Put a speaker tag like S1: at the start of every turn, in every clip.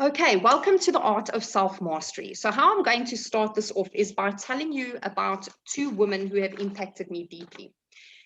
S1: Okay, welcome to the Art of Self-Mastery. So how I'm going to start this off is by telling you about two women who have impacted me deeply.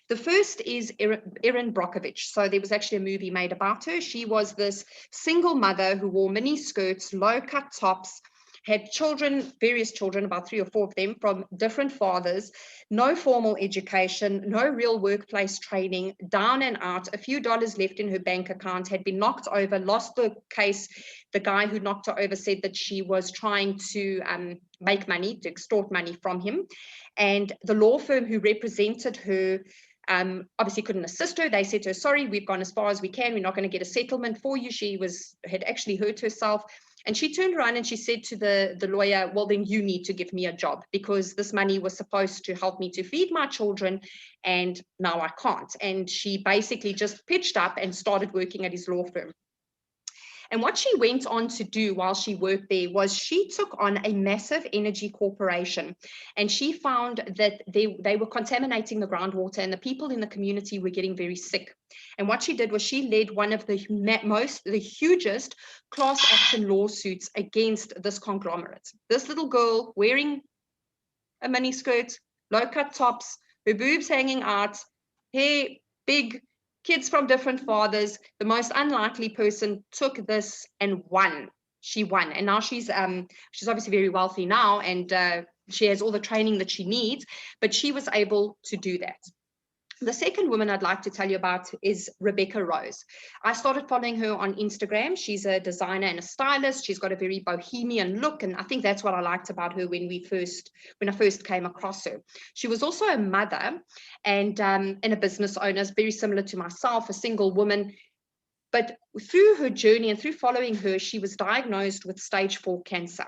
S1: The first is Erin Brockovich. So there was actually a movie made about her. She was this single mother who wore mini skirts, low-cut tops, had children, various children, about 3 or 4 of them from different fathers, no formal education, no real workplace training, down and out, a few dollars left in her bank account, had been knocked over, lost the case. The guy who knocked her over said that she was trying to make money, to extort money from him. And the law firm who represented her obviously couldn't assist her. They said to her, sorry, we've gone as far as we can. We're not going to get a settlement for you. She had actually hurt herself. And she turned around and she said to the lawyer, well, then you need to give me a job because this money was supposed to help me to feed my children and now I can't. And she basically just pitched up and started working at his law firm. And what she went on to do while she worked there was she took on a massive energy corporation, and she found that they were contaminating the groundwater and the people in the community were getting very sick. And what she did was she led one of the hugest class action lawsuits against this conglomerate. This little girl wearing a mini skirt, low cut tops, her boobs hanging out, hair big, kids from different fathers. The most unlikely person took this and won. She won, and now she's obviously very wealthy now, and she has all the training that she needs. But she was able to do that. The second woman I'd like to tell you about is Rebecca Rose. I started following her on Instagram. She's a designer and a stylist. She's got a very bohemian look, and I think that's what I liked about her when I first came across her. She was also a mother and a business owner, very similar to myself, a single woman. But through her journey and through following her, she was diagnosed with stage 4 cancer.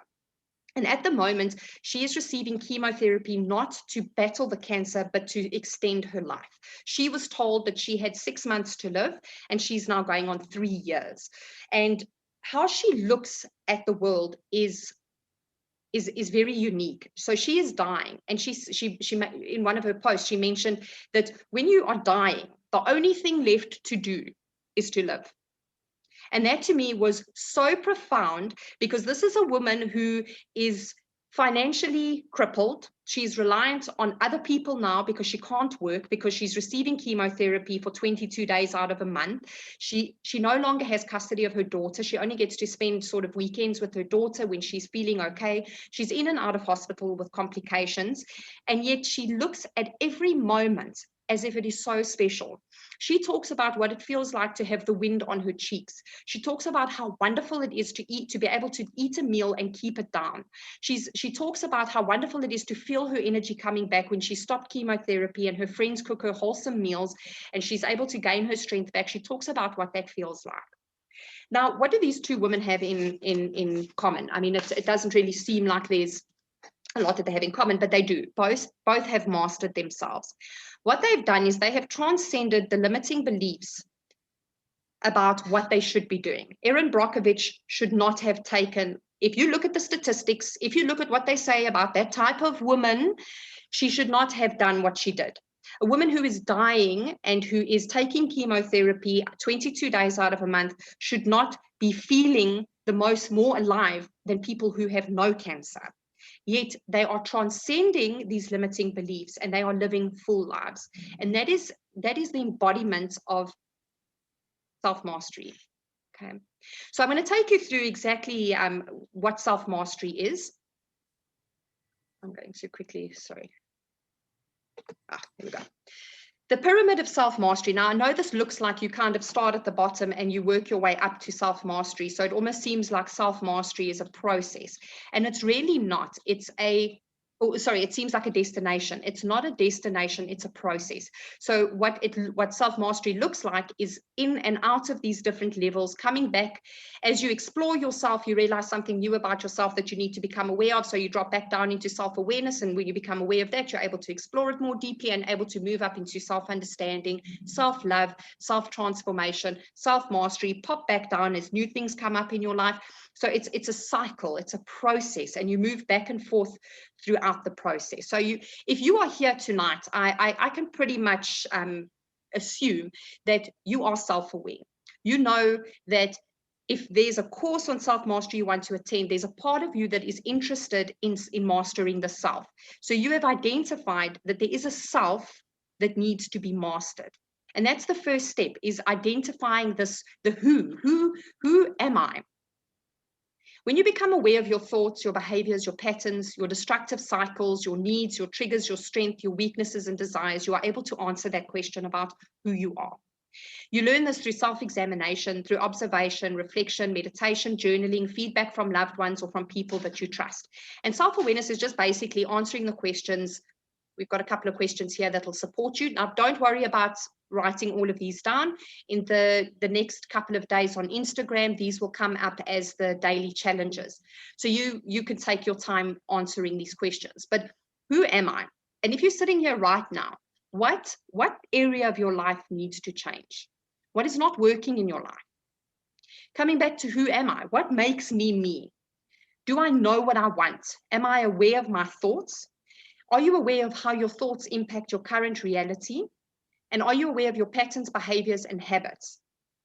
S1: And at the moment, she is receiving chemotherapy not to battle the cancer, but to extend her life. She was told that she had 6 months to live, and she's now going on 3 years. And how she looks at the world is very unique. So she is dying, and she in one of her posts, she mentioned that when you are dying, the only thing left to do is to live. And that to me was so profound, because this is a woman who is financially crippled. She's reliant on other people now because she can't work, because she's receiving chemotherapy for 22 days out of a month. She no longer has custody of her daughter. She only gets to spend sort of weekends with her daughter when she's feeling okay. She's in and out of hospital with complications. And yet she looks at every moment as if it is so special. She talks about what it feels like to have the wind on her cheeks. She talks about how wonderful it is to be able to eat a meal and keep it down. She talks about how wonderful it is to feel her energy coming back when she stopped chemotherapy and her friends cook her wholesome meals and she's able to gain her strength back. She talks about what that feels like. Now, what do these two women have in common? I mean, it doesn't really seem like there's a lot that they have in common, but they do. Both have mastered themselves. What they've done is they have transcended the limiting beliefs about what they should be doing. Erin Brockovich should not have taken, if you look at the statistics, if you look at what they say about that type of woman, she should not have done what she did. A woman who is dying and who is taking chemotherapy 22 days out of a month should not be feeling more alive than people who have no cancer. Yet they are transcending these limiting beliefs and they are living full lives. And that is the embodiment of self-mastery. Okay. So I'm going to take you through exactly what self-mastery is. I'm going to quickly, sorry. Here we go. The pyramid of self-mastery. Now, I know this looks like you kind of start at the bottom and you work your way up to self-mastery. So it almost seems like self-mastery is a process. And it's really not. It seems like a destination. It's not a destination, it's a process. So what self-mastery looks like is in and out of these different levels, coming back. As you explore yourself, you realize something new about yourself that you need to become aware of. So you drop back down into self-awareness, and when you become aware of that, you're able to explore it more deeply and able to move up into self-understanding, self-love, self-transformation, self-mastery, pop back down as new things come up in your life. So it's a cycle, it's a process, and you move back and forth throughout the process. So if you are here tonight, I can pretty much assume that you are self-aware. You know that if there's a course on self-mastery you want to attend, there's a part of you that is interested in mastering the self. So you have identified that there is a self that needs to be mastered. And that's the first step, is identifying this, the who am I? When you become aware of your thoughts, your behaviors, your patterns, your destructive cycles, your needs, your triggers, your strength, your weaknesses and desires, you are able to answer that question about who you are. You learn this through self-examination, through observation, reflection, meditation, journaling, feedback from loved ones or from people that you trust. And self-awareness is just basically answering the questions. We've got a couple of questions here that will support you. Now, don't worry about writing all of these down. In the next couple of days on Instagram, these will come up as the daily challenges. So you can take your time answering these questions. But who am I? And if you're sitting here right now, what area of your life needs to change? What is not working in your life? Coming back to who am I? What makes me me? Do I know what I want? Am I aware of my thoughts? Are you aware of how your thoughts impact your current reality? And are you aware of your patterns, behaviors, and habits?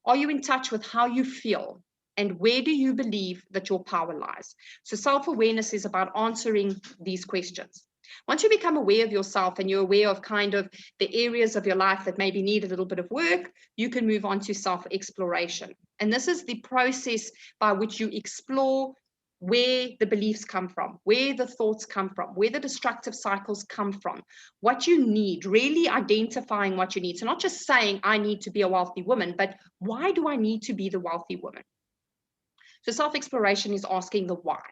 S1: Are you in touch with how you feel? And where do you believe that your power lies? So self-awareness is about answering these questions. Once you become aware of yourself and you're aware of kind of the areas of your life that maybe need a little bit of work, you can move on to self-exploration. And this is the process by which you explore where the beliefs come from, where the thoughts come from, where the destructive cycles come from, what you need, really identifying what you need. So not just saying, I need to be a wealthy woman, but why do I need to be the wealthy woman? So self-exploration is asking the why.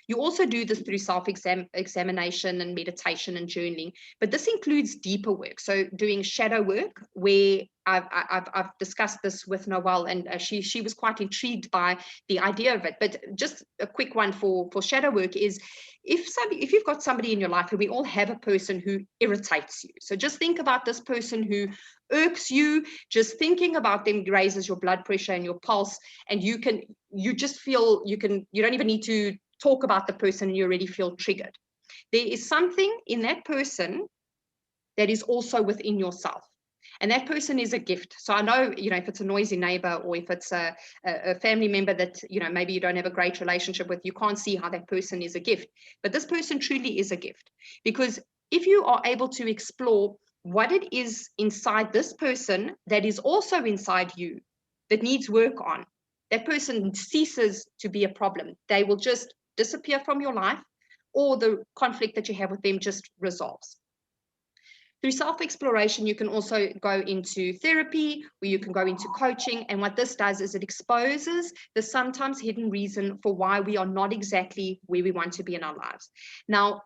S1: You also do this through self-examination and meditation and journaling, but this includes deeper work. So doing shadow work, where I've discussed this with Noelle, and she was quite intrigued by the idea of it. But just a quick one for shadow work is, if you've got somebody in your life, and we all have a person who irritates you. So just think about this person who irks you. Just thinking about them raises your blood pressure and your pulse, and you just feel you don't even need to talk about the person and you already feel triggered. There is something in that person that is also within yourself. And that person is a gift. So I know, if it's a noisy neighbor, or if it's a family member that, maybe you don't have a great relationship with, you can't see how that person is a gift. But this person truly is a gift. Because if you are able to explore what it is inside this person that is also inside you that needs work on, that person ceases to be a problem. They will just disappear from your life, or the conflict that you have with them just resolves. Through self-exploration, you can also go into therapy, or you can go into coaching. And what this does is it exposes the sometimes hidden reason for why we are not exactly where we want to be in our lives. Now,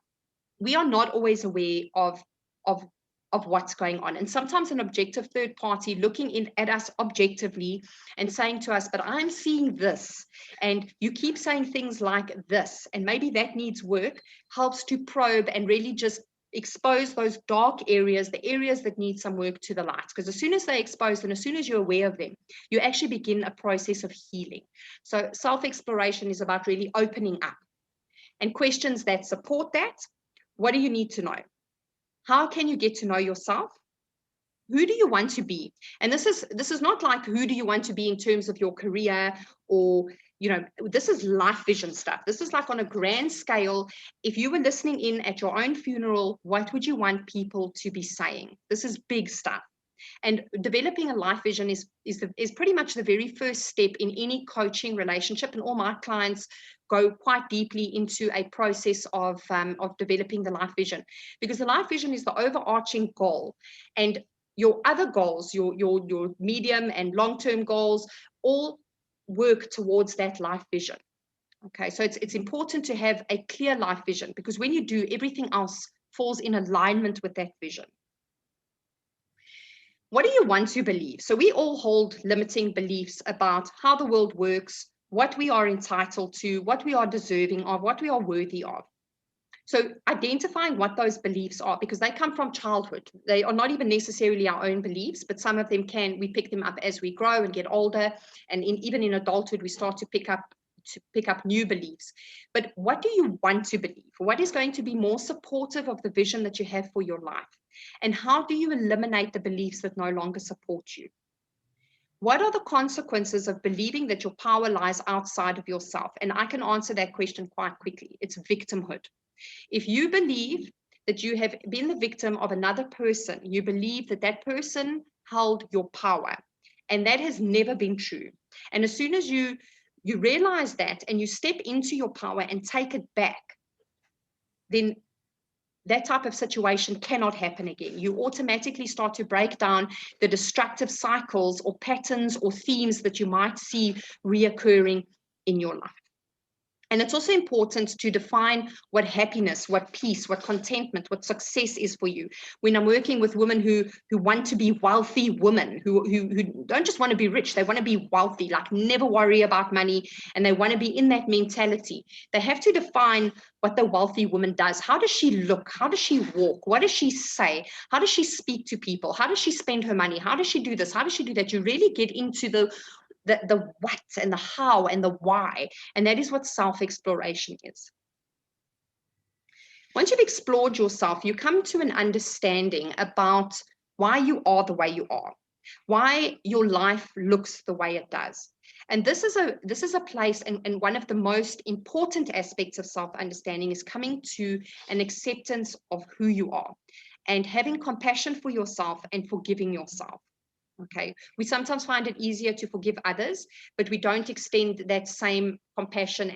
S1: we are not always aware of what's going on. And sometimes an objective third party looking in at us objectively and saying to us, but I'm seeing this, and you keep saying things like this, and maybe that needs work, helps to probe and really just expose those dark areas, the areas that need some work, to the light. Because as soon as they're exposed and as soon as you're aware of them, you actually begin a process of healing. So self-exploration is about really opening up. And questions that support that: what do you need to know? How can you get to know yourself? Who do you want to be? And this is not like who do you want to be in terms of your career, or this is life vision stuff. This is like on a grand scale. If you were listening in at your own funeral, what would you want people to be saying? This is big stuff. And developing a life vision is pretty much the very first step in any coaching relationship. And all my clients go quite deeply into a process of developing the life vision, because the life vision is the overarching goal, and your other goals, your medium and long-term goals, all work towards that life vision. Okay, so it's important to have a clear life vision, because when you do, everything else falls in alignment with that vision. What do you want to believe? So we all hold limiting beliefs about how the world works, what we are entitled to, what we are deserving of, what we are worthy of. So identifying what those beliefs are, because they come from childhood. They are not even necessarily our own beliefs, but some of them we pick them up as we grow and get older. And even in adulthood, we start to pick up new beliefs. But what do you want to believe? What is going to be more supportive of the vision that you have for your life? And how do you eliminate the beliefs that no longer support you? What are the consequences of believing that your power lies outside of yourself? And I can answer that question quite quickly. It's victimhood. If you believe that you have been the victim of another person, you believe that that person held your power, and that has never been true. And as soon as you realize that and you step into your power and take it back, then that type of situation cannot happen again. You automatically start to break down the destructive cycles or patterns or themes that you might see reoccurring in your life. And it's also important to define what happiness, what peace, what contentment, what success is for you. When I'm working with women who want to be wealthy women, who don't just want to be rich, they want to be wealthy, like never worry about money, and they want to be in that mentality. They have to define what the wealthy woman does. How does she look? How does she walk? What does she say? How does she speak to people? How does she spend her money? How does she do this? How does she do that? You really get into the what and the how and the why. And that is what self-exploration is. Once you've explored yourself, you come to an understanding about why you are the way you are, why your life looks the way it does. And this is a place, and one of the most important aspects of self-understanding is coming to an acceptance of who you are and having compassion for yourself and forgiving yourself. Okay, we sometimes find it easier to forgive others, but we don't extend that same compassion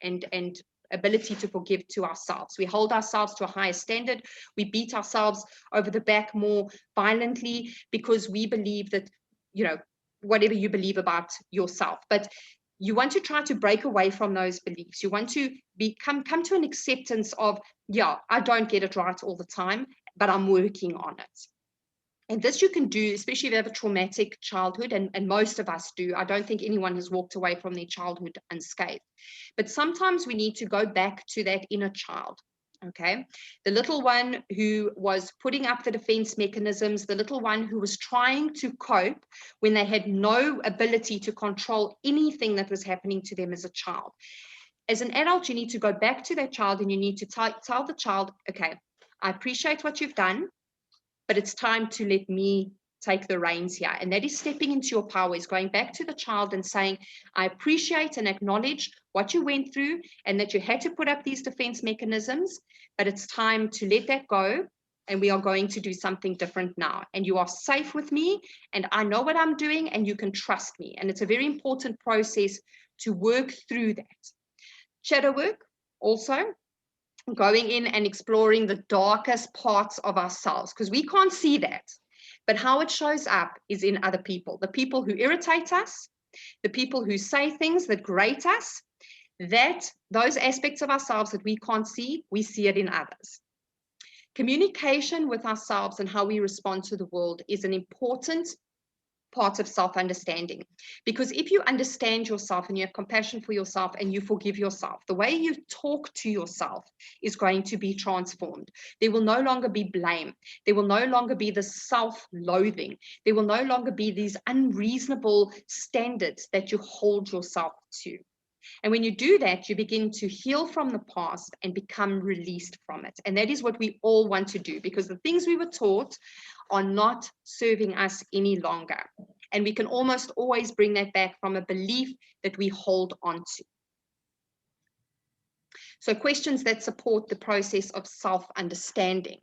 S1: and ability to forgive to ourselves. We hold ourselves to a higher standard. We beat ourselves over the back more violently because we believe that, you know, whatever you believe about yourself. But you want to try to break away from those beliefs. You want to come to an acceptance of, yeah, I don't get it right all the time, but I'm working on it. And this you can do, especially if you have a traumatic childhood, and most of us do. I don't think anyone has walked away from their childhood unscathed. But sometimes we need to go back to that inner child, okay? The little one who was putting up the defense mechanisms, the little one who was trying to cope when they had no ability to control anything that was happening to them as a child. As an adult, you need to go back to that child and you need to tell the child, okay, I appreciate what you've done, but it's time to let me take the reins here. And that is stepping into your power, is going back to the child and saying, I appreciate and acknowledge what you went through and that you had to put up these defense mechanisms, but it's time to let that go. And we are going to do something different now. And you are safe with me and I know what I'm doing and you can trust me. And it's a very important process to work through that. Shadow work also, going in and exploring the darkest parts of ourselves, because we can't see that. But how it shows up is in other people, the people who irritate us, the people who say things that grate us, that those aspects of ourselves that we can't see, we see it in others. Communication with ourselves and how we respond to the world is an important part of self-understanding, because if you understand yourself and you have compassion for yourself and you forgive yourself, the way you talk to yourself is going to be transformed. There will no longer be blame. There will no longer be the self-loathing. There will no longer be these unreasonable standards that you hold yourself to. And when you do that, you begin to heal from the past and become released from it. And that is what we all want to do, because the things we were taught are not serving us any longer. And we can almost always bring that back from a belief that we hold on to. So questions that support the process of self-understanding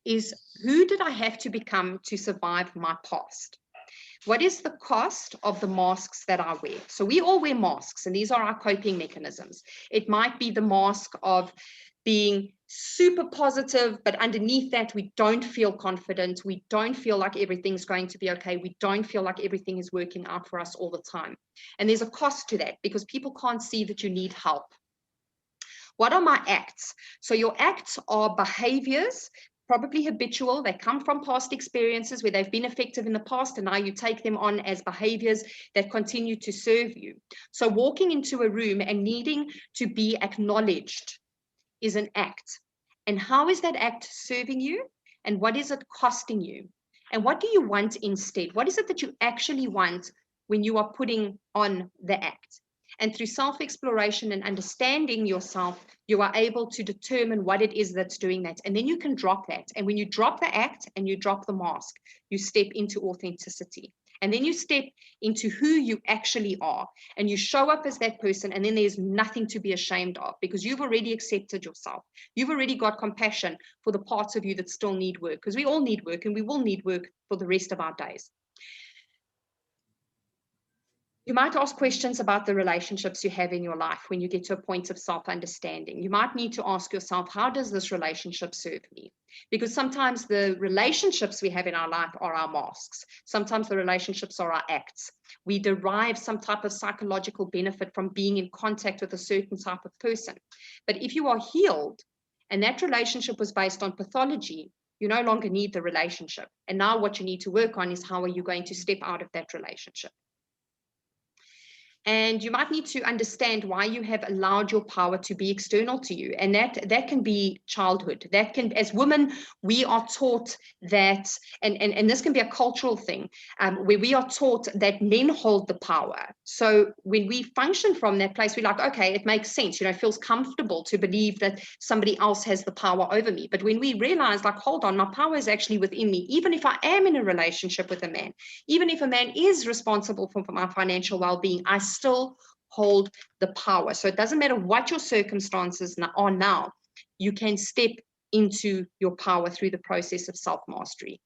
S1: is, who did I have to become to survive my past? What is the cost of the masks that I wear? So we all wear masks, and these are our coping mechanisms. It might be the mask of being super positive, but underneath that, we don't feel confident. We don't feel like everything's going to be okay. We don't feel like everything is working out for us all the time. And there's a cost to that because people can't see that you need help. What are my acts? So your acts are behaviors, probably habitual. They come from past experiences where they've been effective in the past, and now you take them on as behaviors that continue to serve you. So walking into a room and needing to be acknowledged is an act. And how is that act serving you? And what is it costing you? And what do you want instead? What is it that you actually want when you are putting on the act? And through self-exploration and understanding yourself, you are able to determine what it is that's doing that. And then you can drop that. And when you drop the act and you drop the mask, you step into authenticity. And then you step into who you actually are and you show up as that person. And then there's nothing to be ashamed of because you've already accepted yourself. You've already got compassion for the parts of you that still need work, because we all need work and we will need work for the rest of our days. You might ask questions about the relationships you have in your life when you get to a point of self-understanding. You might need to ask yourself, how does this relationship serve me? Because sometimes the relationships we have in our life are our masks. Sometimes the relationships are our acts. We derive some type of psychological benefit from being in contact with a certain type of person. But if you are healed and that relationship was based on pathology, you no longer need the relationship. And now what you need to work on is how are you going to step out of that relationship? And you might need to understand why you have allowed your power to be external to you. And that can be childhood. That can, as women, we are taught that, and this can be a cultural thing, where we are taught that men hold the power. So when we function from that place, we're like, okay, it makes sense. It feels comfortable to believe that somebody else has the power over me. But when we realize, like, hold on, my power is actually within me. Even if I am in a relationship with a man, even if a man is responsible for my financial well-being, I still hold the power. So it doesn't matter what your circumstances are now, you can step into your power through the process of self-mastery.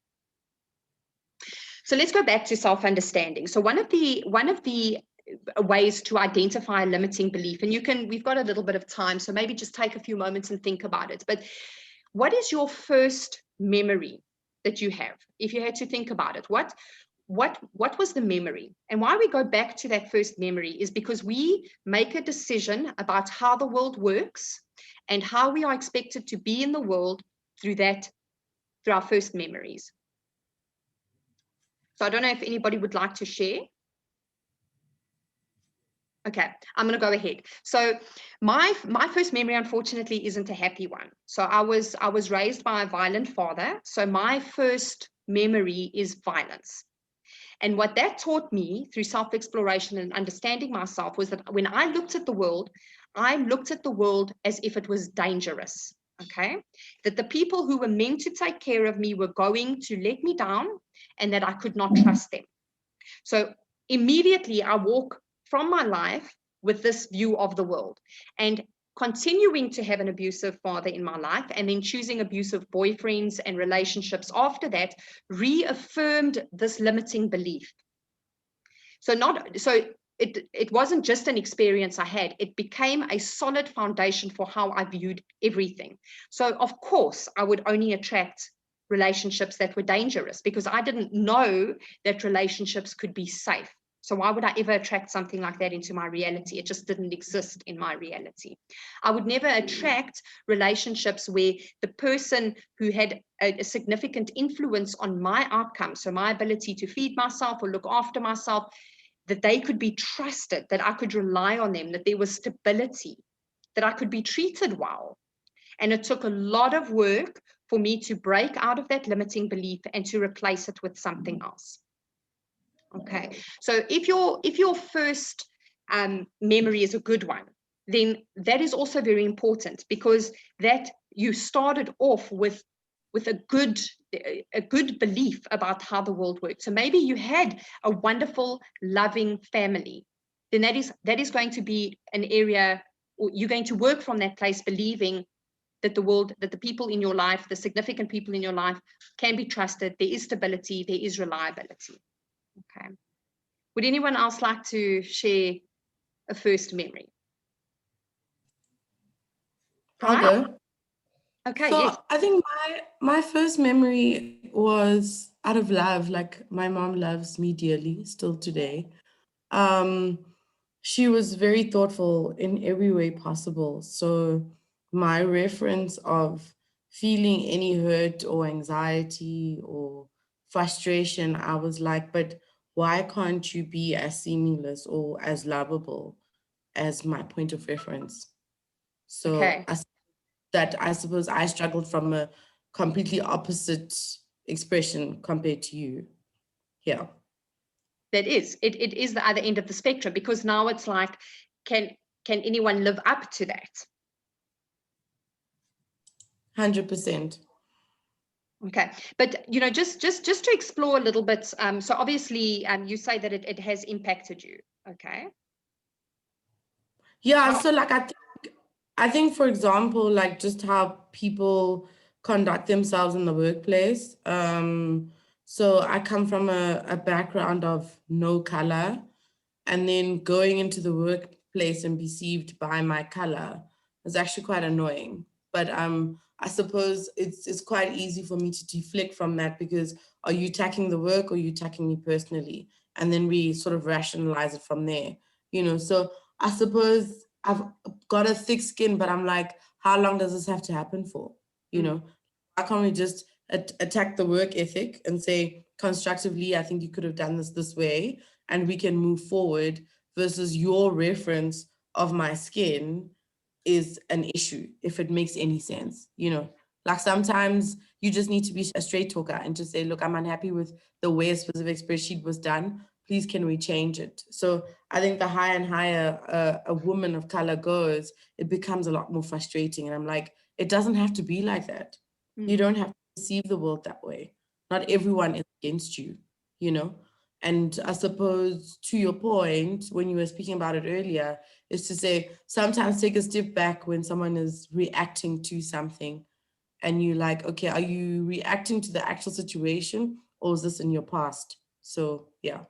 S1: So let's go back to self-understanding. So one of the ways to identify a limiting belief, and we've got a little bit of time, so maybe just take a few moments and think about it. But what is your first memory that you have? If you had to think about it, what was the memory? And why we go back to that first memory is because we make a decision about how the world works and how we are expected to be in the world through our first memories. So I don't know if anybody would like to share. Okay, I'm going to go ahead. So my first memory, unfortunately, isn't a happy one. So I was raised by a violent father. So my first memory is violence. And what that taught me through self-exploration and understanding myself was that when I looked at the world, I looked at the world as if it was dangerous, okay? That the people who were meant to take care of me were going to let me down and that I could not trust them. So immediately I walk from my life with this view of the world. And continuing to have an abusive father in my life and then choosing abusive boyfriends and relationships after that reaffirmed this limiting belief. So it wasn't just an experience I had, it became a solid foundation for how I viewed everything. So of course I would only attract relationships that were dangerous because I didn't know that relationships could be safe. So why would I ever attract something like that into my reality? It just didn't exist in my reality. I would never attract relationships where the person who had a significant influence on my outcome, so my ability to feed myself or look after myself, that they could be trusted, that I could rely on them, that there was stability, that I could be treated well. And it took a lot of work for me to break out of that limiting belief and to replace it with something else. Okay, so if your first memory is a good one, then that is also very important because that you started off with a good belief about how the world works. So maybe you had a wonderful, loving family, then that is going to be an area, or you're going to work from that place believing that the people in your life, the significant people in your life can be trusted, there is stability, there is reliability. Okay. Would anyone else like to share a first memory?
S2: I'll go.
S1: Okay,
S2: So
S1: yes.
S2: I think my first memory was out of love. Like my mom loves me dearly still today. She was very thoughtful in every way possible. So my reference of feeling any hurt or anxiety or frustration, I was like, but why can't you be as seamless or as lovable as my point of reference? So
S1: Okay.
S2: that I suppose I struggled from a completely opposite expression compared to you. Yeah.
S1: That is, it is the other end of the spectrum because now it's like, can anyone live up to that?
S2: 100%.
S1: Okay, but just to explore a little bit. So obviously, you say that it has impacted you. Okay.
S2: Yeah. So like I think, for example, like just how people conduct themselves in the workplace. So I come from a background of no color, and then going into the workplace and perceived by my color is actually quite annoying. But I suppose it's quite easy for me to deflect from that, because are you attacking the work or are you attacking me personally? And then we sort of rationalize it from there, So I suppose I've got a thick skin, but I'm like, how long does this have to happen for? Why can't we just attack the work ethic and say constructively, I think you could have done this way, and we can move forward, versus your reference of my skin is an issue, if it makes any sense. Like sometimes you just need to be a straight talker and just say, look, I'm unhappy with the way a specific spreadsheet was done. Please, can we change it? So I think the higher and higher a woman of color goes, it becomes a lot more frustrating. And I'm like, it doesn't have to be like that. You don't have to perceive the world that way. Not everyone is against you, And I suppose, to your point, when you were speaking about it earlier, is to say, sometimes take a step back when someone is reacting to something, and you're like, okay, are you reacting to the actual situation, or is this in your past? So, yeah.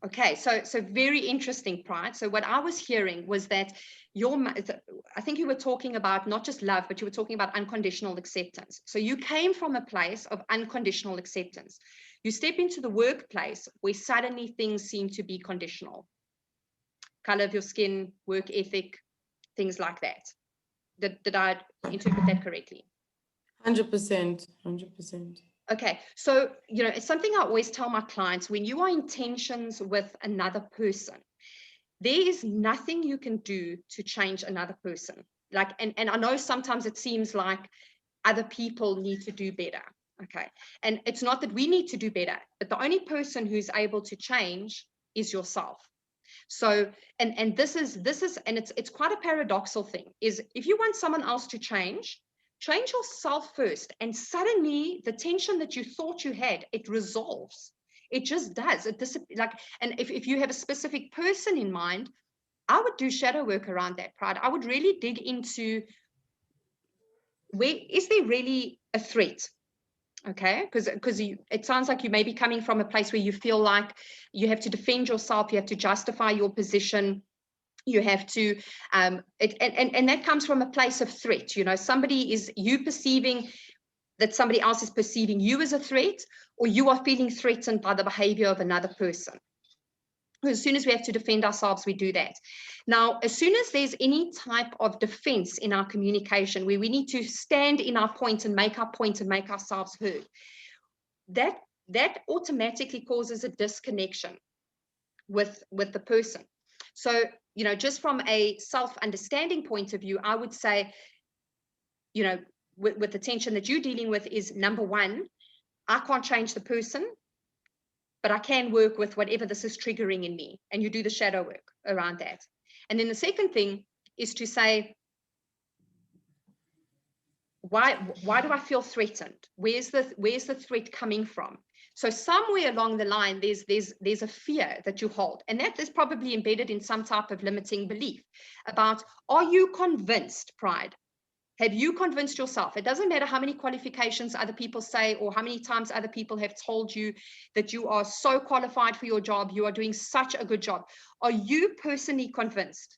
S1: Okay, so very interesting, Pride. So what I was hearing was that I think you were talking about not just love, but you were talking about unconditional acceptance. So you came from a place of unconditional acceptance. You step into the workplace where suddenly things seem to be conditional. Color of your skin, work ethic, things like that. Did I interpret that correctly?
S2: 100%, 100%.
S1: Okay, so, it's something I always tell my clients: when you are in tensions with another person, there is nothing you can do to change another person. Like, and I know sometimes it seems like other people need to do better. Okay. And it's not that we need to do better, but the only person who's able to change is yourself. So, and this is, and it's quite a paradoxical thing, is if you want someone else to change yourself first, and suddenly the tension that you thought you had, it resolves. It just does. And if you have a specific person in mind, I would do shadow work around that, Pride. I would really dig into, where is there really a threat? Okay, because it sounds like you may be coming from a place where you feel like you have to defend yourself, you have to justify your position, you have to, and that comes from a place of threat. Somebody is, you perceiving that somebody else is perceiving you as a threat, or you are feeling threatened by the behavior of another person. As soon as we have to defend ourselves, we do that. Now, as soon as there's any type of defense in our communication, where we need to stand in our point and make our point and make ourselves heard, that automatically causes a disconnection with the person. So, just from a self-understanding point of view, I would say, with the tension that you're dealing with, is number one, I can't change the person, but I can work with whatever this is triggering in me. And you do the shadow work around that. And then the second thing is to say, why do I feel threatened? Where's the threat coming from? So somewhere along the line, there's a fear that you hold, and that is probably embedded in some type of limiting belief about, are you convinced, Pride? Have you convinced yourself? It doesn't matter how many qualifications other people say, or how many times other people have told you that you are so qualified for your job, you are doing such a good job. Are you personally convinced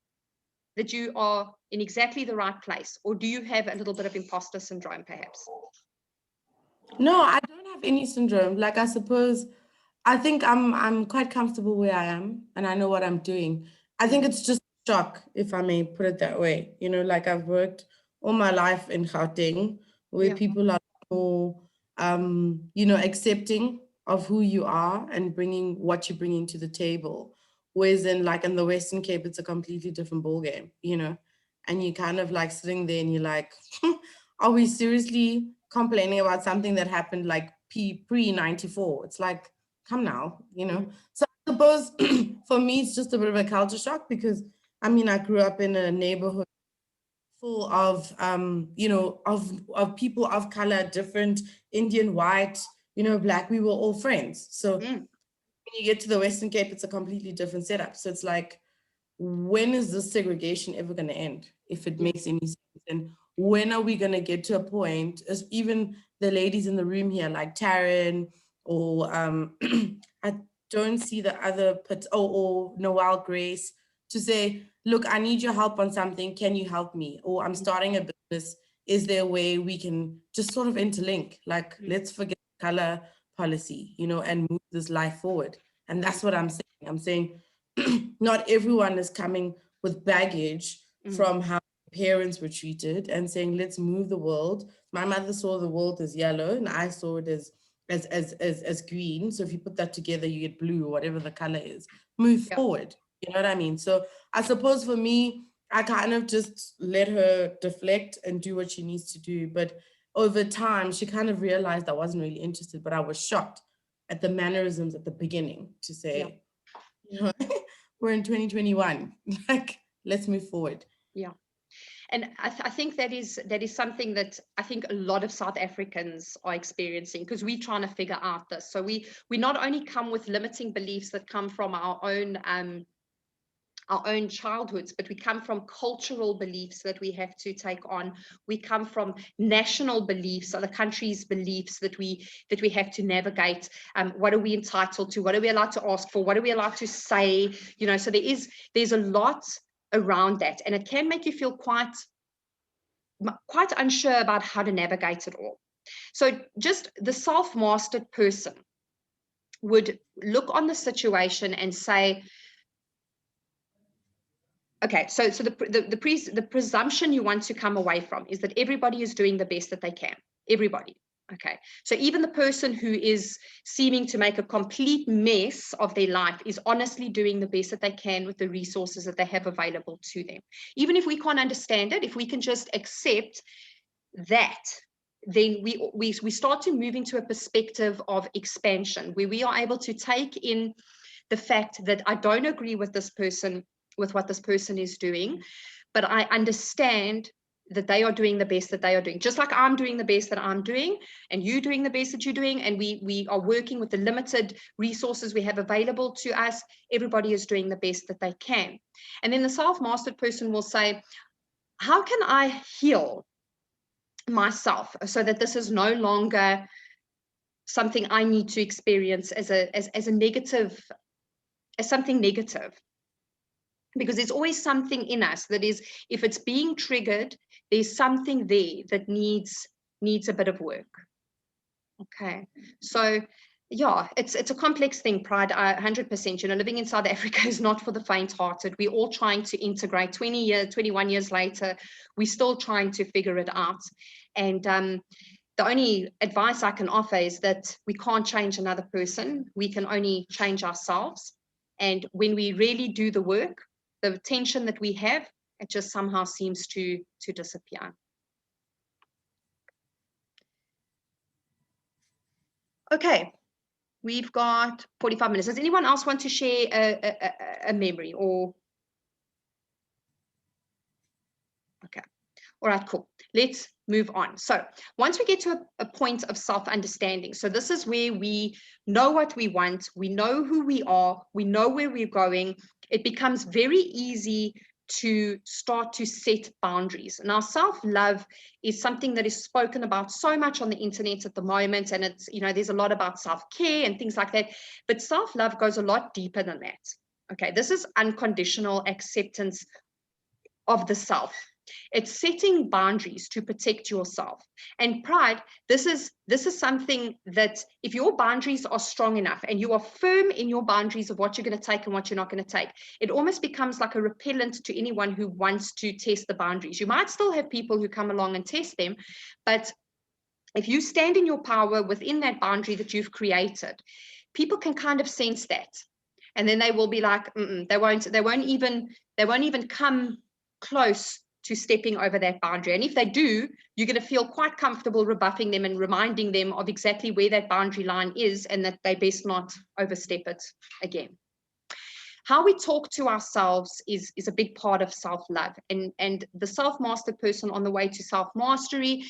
S1: that you are in exactly the right place? Or do you have a little bit of imposter syndrome, perhaps?
S2: No, I don't have any syndrome. Like, I suppose, I think I'm quite comfortable where I am, and I know what I'm doing. I think it's just shock, if I may put it that way. Like, I've worked all my life in Gauteng, where people are more, accepting of who you are and bringing what you're bringing to the table. Whereas in the Western Cape, it's a completely different ballgame, and you kind of like sitting there and you're like, are we seriously complaining about something that happened like pre-94? It's like, come now, So I suppose for me, it's just a bit of a culture shock, because I grew up in a neighborhood full of of people of color, different, Indian, white, black. We were all friends. So when you get to the Western Cape, it's a completely different setup. So it's like, when is this segregation ever going to end, if it makes any sense? And when are we going to get to a point, as even the ladies in the room here, like Taryn, or I don't see the other, or Noel Grace, to say, look, I need your help on something. Can you help me? Or I'm starting a business. Is there a way we can just sort of interlink? Like, let's forget color policy, and move this life forward. And that's what I'm saying. I'm saying not everyone is coming with baggage from how parents were treated and saying, let's move the world. My mother saw the world as yellow and I saw it as green. So if you put that together, you get blue, or whatever the color is. Move forward. You know what I mean? So I suppose for me, I kind of just let her deflect and do what she needs to do. But over time, she kind of realized I wasn't really interested, but I was shocked at the mannerisms at the beginning to say, we're in 2021, like, let's move forward.
S1: Yeah. And I think that is something that I think a lot of South Africans are experiencing, because we're trying to figure out this. So we not only come with limiting beliefs that come from our own childhoods, but we come from cultural beliefs that we have to take on. We come from national beliefs, other countries' beliefs that we have to navigate. What are we entitled to? What are we allowed to ask for? What are we allowed to say? So there's a lot around that, and it can make you feel quite unsure about how to navigate it all. So just the self-mastered person would look on the situation and say, okay, so the presumption you want to come away from is that everybody is doing the best that they can. Everybody. Okay, so even the person who is seeming to make a complete mess of their life is honestly doing the best that they can with the resources that they have available to them. Even if we can't understand it, if we can just accept that, then we start to move into a perspective of expansion, where we are able to take in the fact that I don't agree with this person, with what this person is doing, but I understand that they are doing the best that they are doing, just like I'm doing the best that I'm doing, and you doing the best that you're doing, and we are working with the limited resources we have available to us. Everybody is doing the best that they can. And then the self-mastered person will say, how can I heal myself so that this is no longer something I need to experience as a negative, as something negative? Because there's always something in us that is, if it's being triggered, there's something there that needs a bit of work. Okay, so yeah, it's a complex thing, Pride. 100%. Living in South Africa is not for the faint-hearted. We're all trying to integrate. 21 years later, we're still trying to figure it out. And the only advice I can offer is that we can't change another person. We can only change ourselves. And when we really do the work, the tension that we have, it just somehow seems to disappear. Okay, we've got 45 minutes. Does anyone else want to share a memory or? Okay, all right, cool. Let's move on. So once we get to a point of self-understanding, so this is where we know what we want, we know who we are, we know where we're going, it becomes very easy to start to set boundaries. Now, self-love is something that is spoken about so much on the internet at the moment, and it's, there's a lot about self-care and things like that, but self-love goes a lot deeper than that. Okay, this is unconditional acceptance of the self. It's setting boundaries to protect yourself. And Pride, this is something that if your boundaries are strong enough and you are firm in your boundaries of what you're going to take and what you're not going to take, it almost becomes like a repellent to anyone who wants to test the boundaries. You might still have people who come along and test them, but if you stand in your power within that boundary that you've created, people can kind of sense that. And then they will be like, they won't even come close to stepping over that boundary. And if they do, you're going to feel quite comfortable rebuffing them and reminding them of exactly where that boundary line is and that they best not overstep it again. How we talk to ourselves is a big part of self-love. And the self-mastered person on the way to self-mastery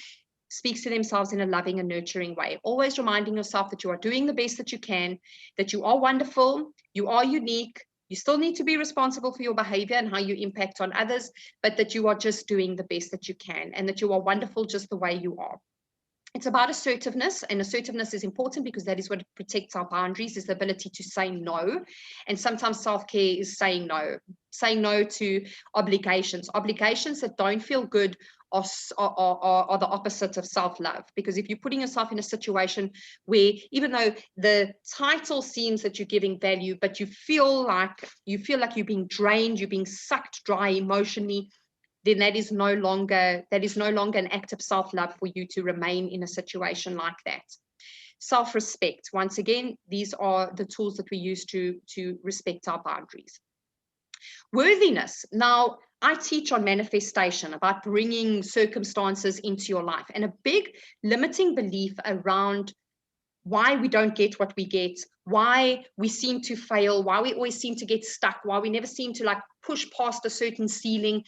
S1: speaks to themselves in a loving and nurturing way, always reminding yourself that you are doing the best that you can, that you are wonderful, you are unique, you still need to be responsible for your behavior and how you impact on others, but that you are just doing the best that you can and that you are wonderful just the way you are. It's about assertiveness, and assertiveness is important because that is what protects our boundaries, is the ability to say no. And sometimes self-care is saying no to obligations that don't feel good are the opposite of self-love. Because if you're putting yourself in a situation where, even though the title seems that you're giving value, but you feel like you're being drained, you're being sucked dry emotionally, then that is no longer an act of self-love for you to remain in a situation like that. Self-respect. Once again, these are the tools that we use to respect our boundaries. Worthiness. Now, I teach on manifestation, about bringing circumstances into your life, and a big limiting belief around why we don't get what we get, why we seem to fail, why we always seem to get stuck, why we never seem to push past a certain ceiling,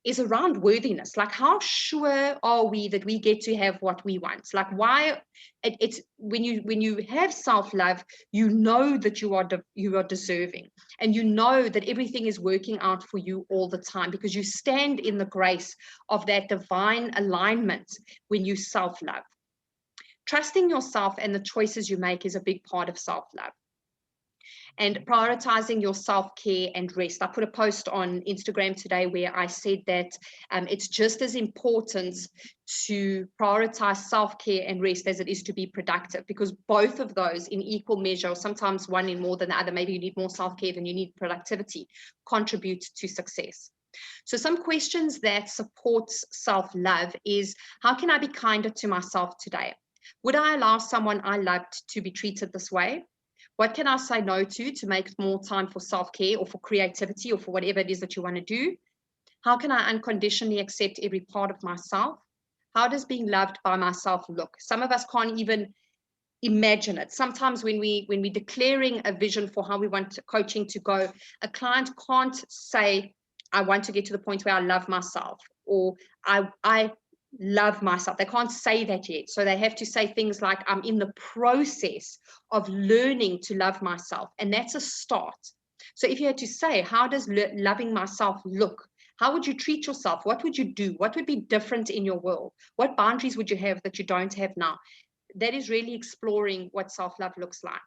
S1: is around worthiness. Like, how sure are we that we get to have what we want? Like, why it's when you have self-love, you know that you are deserving, and you know that everything is working out for you all the time, because you stand in the grace of that divine alignment when you self-love. Trusting yourself and the choices you make is a big part of self-love. And prioritizing your self-care and rest. I put a post on Instagram today where I said that it's just as important to prioritize self-care and rest as it is to be productive, because both of those in equal measure, or sometimes one in more than the other, maybe you need more self-care than you need productivity, contribute to success. So some questions that supports self-love is, how can I be kinder to myself today? Would I allow someone I loved to be treated this way? What can I say no to make more time for self-care or for creativity or for whatever it is that you want to do? How can I unconditionally accept every part of myself? How does being loved by myself look? Some of us can't even imagine it. Sometimes when we're declaring a vision for how we want coaching to go, a client can't say, I want to get to the point where I love myself, or I love myself. They can't say that yet. So they have to say things like, I'm in the process of learning to love myself. And that's a start. So if you had to say, how does loving myself look? How would you treat yourself? What would you do? What would be different in your world? What boundaries would you have that you don't have now? That is really exploring what self-love looks like.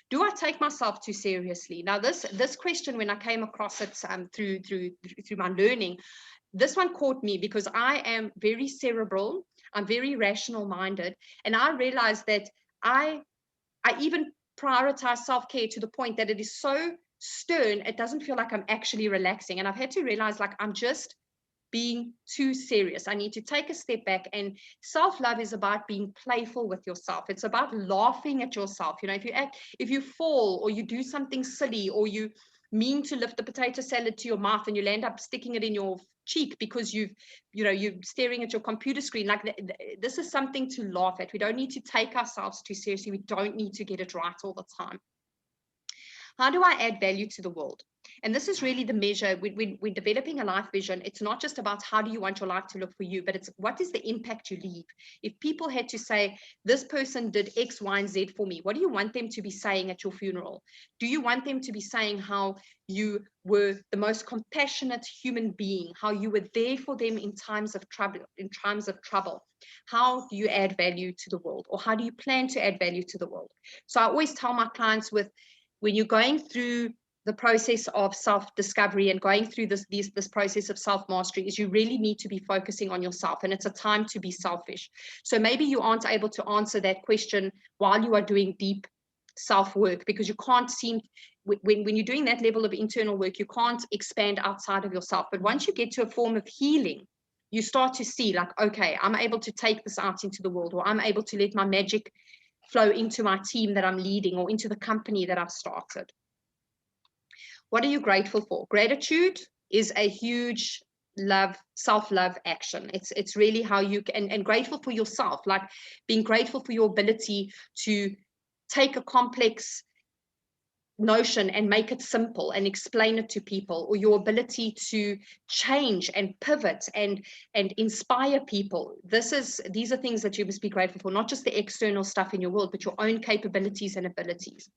S1: Do I take myself too seriously? Now, this question, when I came across it through my learning, this one caught me because I am very cerebral. I'm very rational minded. And I realized that I even prioritize self-care to the point that it is so stern, it doesn't feel like I'm actually relaxing. And I've had to realize, like, I'm just being too serious. I need to take a step back. And self-love is about being playful with yourself. It's about laughing at yourself. You know, if you fall or you do something silly, or you mean to lift the potato salad to your mouth and you'll end up sticking it in your cheek because you're staring at your computer screen, like this is something to laugh at. We don't need to take ourselves too seriously. We don't need to get it right all the time. How do I add value to the world? And this is really the measure when developing a life vision. It's not just about how do you want your life to look for you, but it's what is the impact you leave. If people had to say, this person did X, Y, and Z for me, what do you want them to be saying at your funeral? Do you want them to be saying how you were the most compassionate human being, how you were there for them in times of trouble, How do you add value to the world, or how do you plan to add value to the world? So I always tell my clients, when you're going through the process of self-discovery and going through this process of self-mastery, is you really need to be focusing on yourself, and it's a time to be selfish. So maybe you aren't able to answer that question while you are doing deep self-work, because you can't seem, when you're doing that level of internal work, you can't expand outside of yourself. But once you get to a form of healing, you start to see, like, okay, I'm able to take this out into the world, or I'm able to let my magic flow into my team that I'm leading, or into the company that I've started. What are you grateful for? Gratitude is a huge self-love action. It's really how you can, and grateful for yourself, like being grateful for your ability to take a complex notion and make it simple and explain it to people, or your ability to change and pivot and inspire people. These are things that you must be grateful for, not just the external stuff in your world, but your own capabilities and abilities.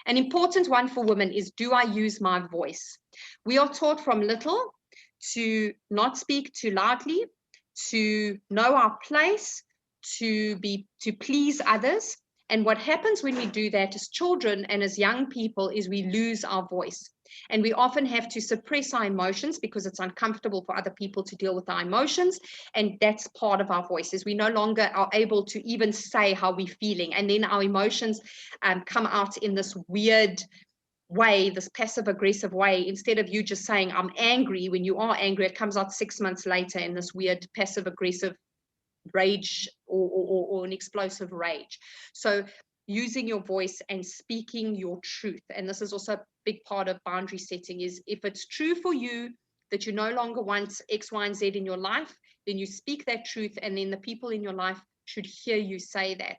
S1: An important one for women is, do I use my voice? We are taught from little to not speak too loudly, to know our place, to please others. And what happens when we do that as children and as young people is we lose our voice. And we often have to suppress our emotions because it's uncomfortable for other people to deal with our emotions. And that's part of our voice, is we no longer are able to even say how we're feeling. And then our emotions come out in this weird way, this passive aggressive way. Instead of you just saying, I'm angry, when you are angry, it comes out 6 months later in this weird passive aggressive rage or an explosive rage. So using your voice and speaking your truth. And this is also a big part of boundary setting, is if it's true for you that you no longer want X, Y, and Z in your life, then you speak that truth, and then the people in your life should hear you say that.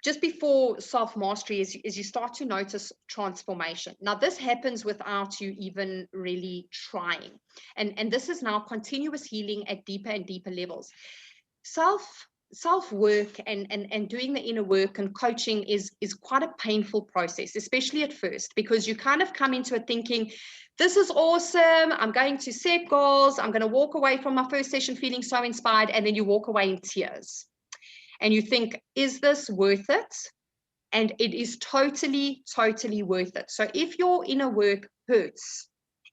S1: Just before self-mastery is you start to notice transformation. Now, this happens without you even really trying. And this is now continuous healing at deeper and deeper levels. Self-work and doing the inner work and coaching is quite a painful process, especially at first, because you kind of come into it thinking, this is awesome, I'm going to set goals, I'm going to walk away from my first session feeling so inspired, and then you walk away in tears. And you think, is this worth it? And it is totally, totally worth it. So if your inner work hurts,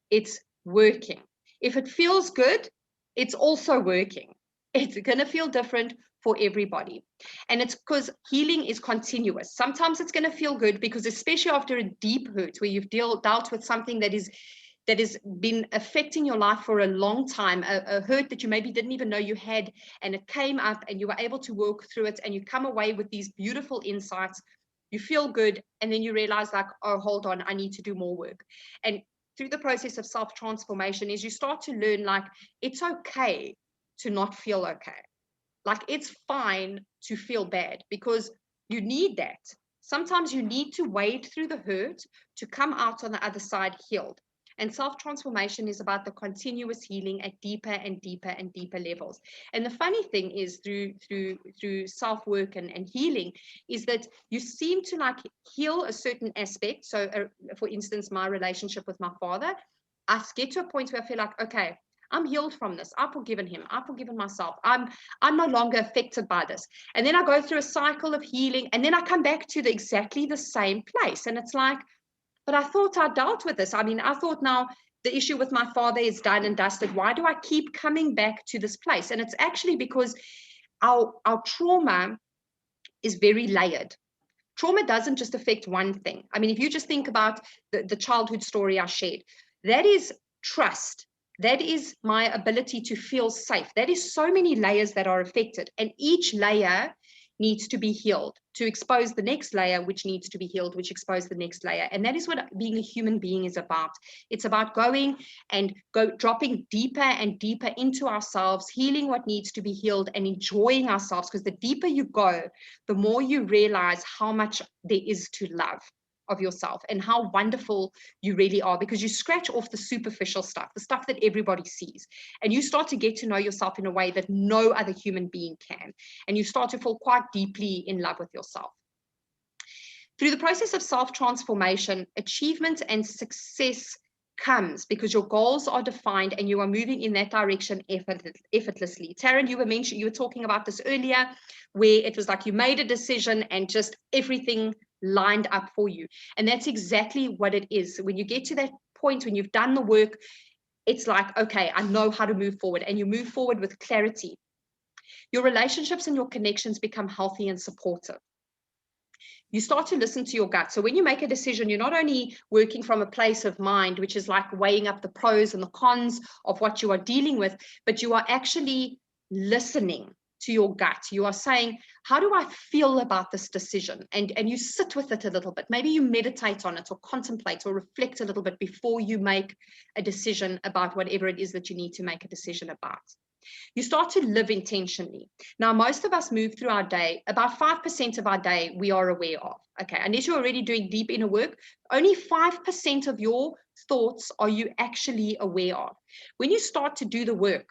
S1: it's working. If it feels good, it's also working. It's going to feel different for everybody. And it's because healing is continuous. Sometimes it's going to feel good because, especially after a deep hurt where you've dealt with something that has been affecting your life for a long time, a hurt that you maybe didn't even know you had, and it came up and you were able to work through it, and you come away with these beautiful insights, you feel good, and then you realize, like, oh, hold on, I need to do more work. And through the process of self-transformation is you start to learn, like, it's okay to not feel okay. Like, it's fine to feel bad, because you need that. Sometimes you need to wade through the hurt to come out on the other side healed. And self-transformation is about the continuous healing at deeper and deeper and deeper levels. And the funny thing is, through self-work and healing, is that you seem to, like, heal a certain aspect. So for instance, my relationship with my father, I get to a point where I feel like, okay, I'm healed from this. I've forgiven him. I've forgiven myself. I'm no longer affected by this. And then I go through a cycle of healing, and then I come back to exactly the same place. And it's like, but I thought I dealt with this. I mean, I thought now the issue with my father is done and dusted. Why do I keep coming back to this place? And it's actually because our trauma is very layered. Trauma doesn't just affect one thing. I mean, if you just think about the childhood story I shared, that is trust. That is my ability to feel safe. That is so many layers that are affected. And each layer needs to be healed to expose the next layer, which needs to be healed, which exposes the next layer. And that is what being a human being is about. It's about going and dropping deeper and deeper into ourselves, healing what needs to be healed, and enjoying ourselves. Because the deeper you go, the more you realize how much there is to love of yourself and how wonderful you really are, because you scratch off the superficial stuff, the stuff that everybody sees, and you start to get to know yourself in a way that no other human being can, and you start to fall quite deeply in love with yourself. Through the process of self-transformation, achievement and success comes because your goals are defined and you are moving in that direction effortlessly. Taryn, you were talking about this earlier, where it was like you made a decision and just everything lined up for you. And that's exactly what it is. When you get to that point, when you've done the work, it's like, okay, I know how to move forward, and you move forward with clarity. Your relationships and your connections become healthy and supportive. You start to listen to your gut. So when you make a decision, you're not only working from a place of mind, which is like weighing up the pros and the cons of what you are dealing with, but you are actually listening to your gut. You are saying, how do I feel about this decision? And you sit with it a little bit. Maybe you meditate on it or contemplate or reflect a little bit before you make a decision about whatever it is that you need to make a decision about. You start to live intentionally. Now, most of us move through our day, about 5% of our day we are aware of. Okay, unless you're already doing deep inner work, only 5% of your thoughts are you actually aware of. When you start to do the work,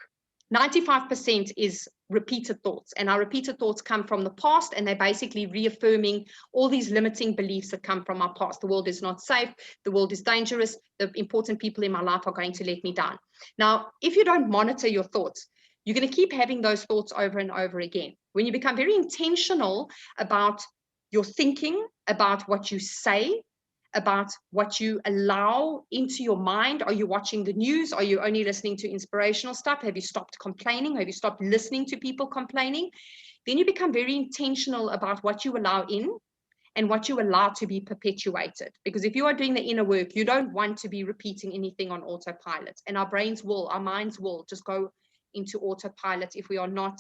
S1: 95% is repeated thoughts, and our repeated thoughts come from the past, and they're basically reaffirming all these limiting beliefs that come from our past. The world is not safe, the world is dangerous, the important people in my life are going to let me down. Now, if you don't monitor your thoughts, you're going to keep having those thoughts over and over again. When you become very intentional about your thinking, about what you say, about what you allow into your mind. Are you watching the news? Are you only listening to inspirational stuff? Have you stopped complaining? Have you stopped listening to people complaining? Then you become very intentional about what you allow in and what you allow to be perpetuated. Because if you are doing the inner work, you don't want to be repeating anything on autopilot. And our minds will just go into autopilot if we are not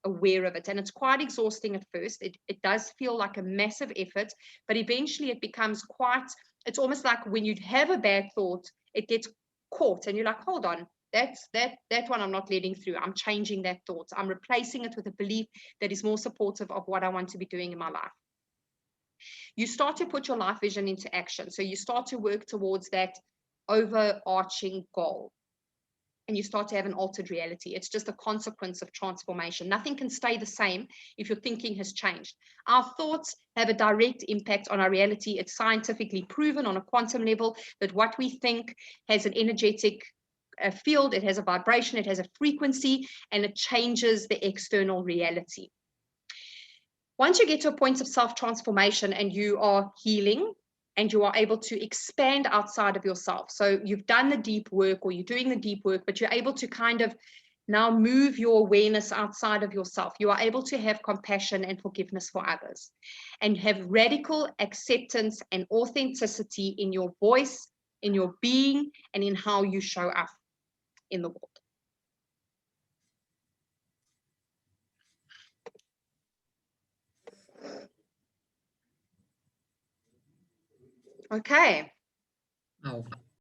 S1: aware of it. And it's quite exhausting at first. It does feel like a massive effort, but eventually it becomes it's almost like when you have a bad thought, it gets caught and you're like, hold on, that one I'm not letting through. I'm changing that thought. I'm replacing it with a belief that is more supportive of what I want to be doing in my life. You start to put your life vision into action. So you start to work towards that overarching goal. And you start to have an altered reality. It's just a consequence of transformation. Nothing can stay the same if your thinking has changed. Our thoughts have a direct impact on our reality. It's scientifically proven on a quantum level that what we think has an energetic field, it has a vibration, it has a frequency, and it changes the external reality. Once you get to a point of self-transformation and you are healing, and you are able to expand outside of yourself. So you've done the deep work, or you're doing the deep work, but you're able to kind of now move your awareness outside of yourself. You are able to have compassion and forgiveness for others and have radical acceptance and authenticity in your voice, in your being, and in how you show up in the world. Okay.
S3: Wow.